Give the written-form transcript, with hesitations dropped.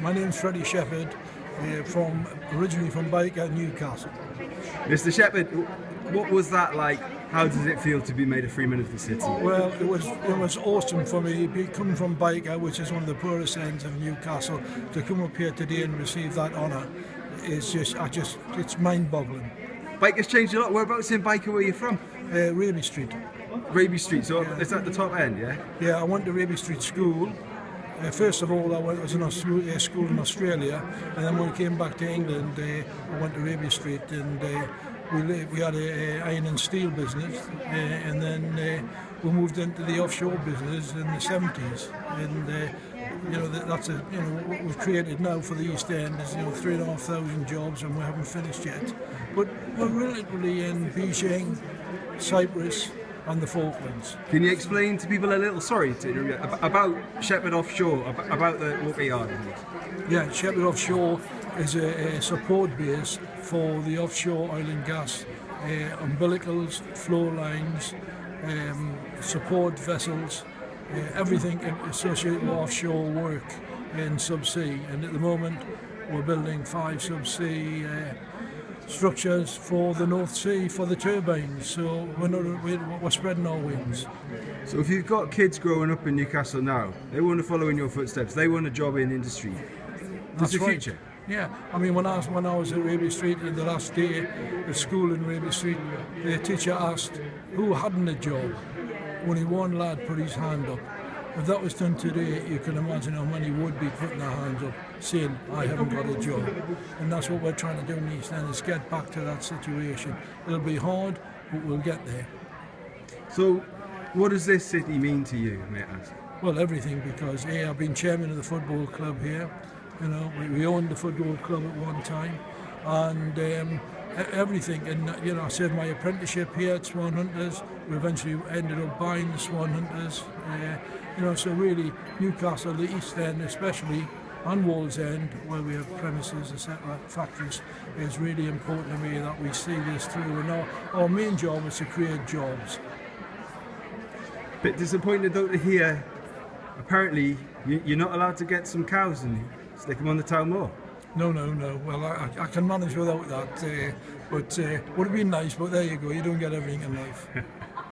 My name's Freddy Shepherd, originally from Byker, Newcastle. Mr. Shepherd, what was that like? How does it feel to be made a Freeman of the city? Well, it was awesome for me, coming from Byker, which is one of the poorest ends of Newcastle, to come up here today and receive that honour. It's mind-boggling. Byker's changed a lot. Whereabouts in Byker were you from? Raby Street. Raby Street, so it's at the top end, yeah? Yeah, I went to Raby Street School. First of all, I was in a school in Australia, and then when we came back to England, I went to Raby Street, and we had an iron and steel business, and then we moved into the offshore business in the 70s, and that's what we've created now for the East End is 3,500 jobs, and we haven't finished yet. But we're relatively in Beijing, Cyprus, and the Falklands. Can you explain to people a little, about Shepherd Offshore, about what we are? Yeah, Shepherd Offshore is a support base for the offshore oil and gas, umbilicals, flow lines, support vessels, everything associated with offshore work in subsea. And at the moment, we're building 5 subsea structures for the North Sea for the turbines, so we're spreading our wings. So if you've got kids growing up in Newcastle now, they want to follow in your footsteps, they want a job in industry. That's the future. Right. Yeah, I mean when I was at Raby Street in the last day at school in Raby Street, the teacher asked who hadn't a job. Only one lad put his hand up. If that was done today, you can imagine how many would be putting their hands up, saying, I haven't got a job. And that's what we're trying to do in the East End, is get back to that situation. It'll be hard, but we'll get there. So, what does this city mean to you, may I ask? Well, everything, because I've been chairman of the football club here. We owned the football club at one time, and everything. And I served my apprenticeship here at Swan Hunters. We eventually ended up buying the Swan Hunters. So really, Newcastle, the East End especially, and Wallsend, where we have premises, etc., factories, is really important to me that we see this through. And our main job is to create jobs. Bit disappointed though to hear, apparently, you're not allowed to get some cows and stick them on the town moor. No. Well, I can manage without that, but would have been nice, but there you go, you don't get everything in life.